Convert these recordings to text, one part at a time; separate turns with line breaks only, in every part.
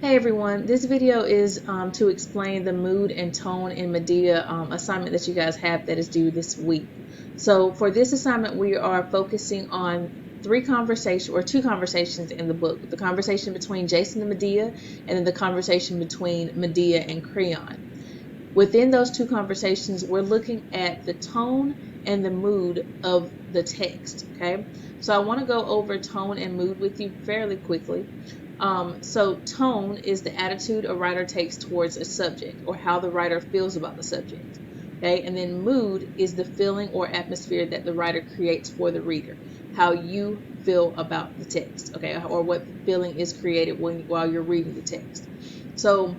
Hey everyone, this video is to explain the mood and tone in Medea assignment that you guys have that is due this week. So for this assignment, we are focusing on two conversations in the book. The conversation between Jason and Medea, and then the conversation between Medea and Creon. Within those two conversations, we're looking at the tone and the mood of the text, okay? So I want to go over tone and mood with you fairly quickly. So tone is the attitude a writer takes towards a subject, or how the writer feels about the subject. Okay, and then mood is the feeling or atmosphere that the writer creates for the reader, how you feel about the text, okay, or what feeling is created while you're reading the text. So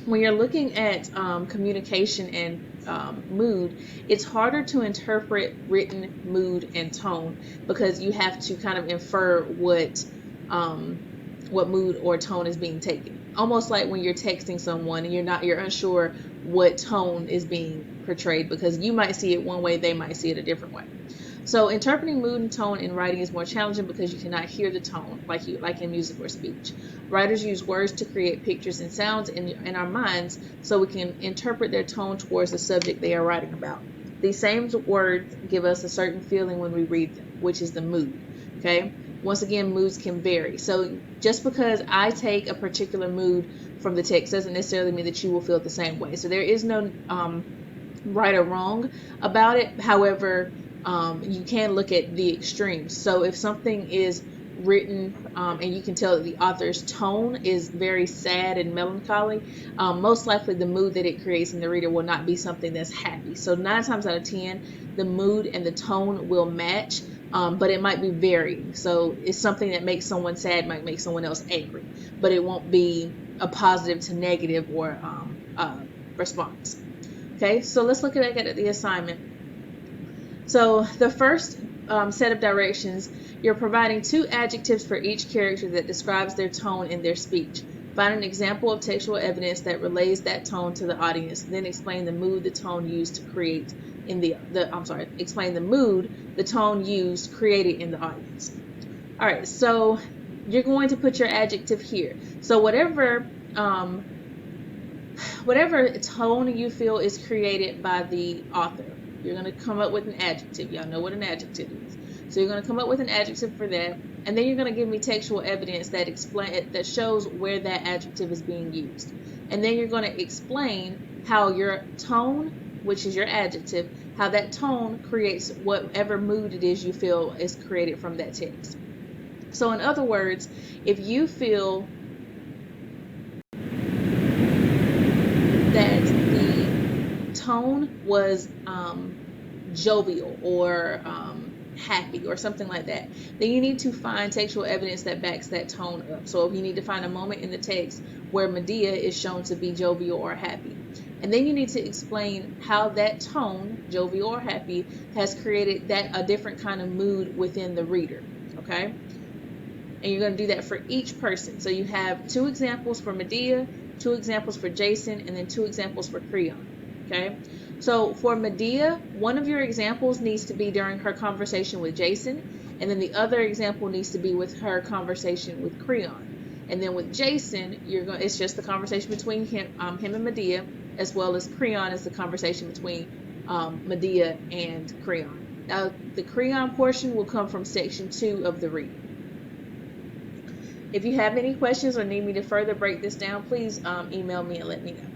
when you're looking at communication and mood, it's harder to interpret written mood and tone because you have to kind of infer what mood or tone is being taken. Almost like when you're texting someone and you're unsure what tone is being portrayed, because you might see it one way, they might see it a different way. So interpreting mood and tone in writing is more challenging because you cannot hear the tone like in music or speech. Writers use words to create pictures and sounds in our minds so we can interpret their tone towards the subject they are writing about. These same words give us a certain feeling when we read them, which is the mood. Okay? Once again, moods can vary. So just because I take a particular mood from the text doesn't necessarily mean that you will feel the same way. So there is no right or wrong about it. However, you can look at the extremes. So if something is written and you can tell that the author's tone is very sad and melancholy, most likely the mood that it creates in the reader will not be something that's happy. So 9 times out of 10, the mood and the tone will match. But it might be varying. So it's something that makes someone sad might make someone else angry, but it won't be a positive to negative or response. Okay, so let's look at the assignment. So the first set of directions, you're providing 2 adjectives for each character that describes their tone in their speech. Find an example of textual evidence that relays that tone to the audience, then explain the mood the tone used to create explain the mood the tone used created in the audience. All right, so you're going to put your adjective here. So whatever tone you feel is created by the author, you're going to come up with an adjective. Y'all know what an adjective is. So you're going to come up with an adjective for that, and then you're going to give me textual evidence that shows where that adjective is being used. And then you're going to explain how your tone, which is your adjective, how that tone creates whatever mood it is you feel is created from that text. So in other words, if you feel that the tone was jovial or happy or something like that, then you need to find textual evidence that backs that tone up. So you need to find a moment in the text where Medea is shown to be jovial or happy. And then you need to explain how that tone, jovial or happy, has created a different kind of mood within the reader, okay? And you're going to do that for each person. So you have 2 examples for Medea, 2 examples for Jason, and then 2 examples for Creon, okay? So for Medea, one of your examples needs to be during her conversation with Jason, and then the other example needs to be with her conversation with Creon. And then with Jason, it's just the conversation between him and Medea, as well as Creon is the conversation between Medea and Creon. Now, the Creon portion will come from section 2 of the reading. If you have any questions or need me to further break this down, please email me and let me know.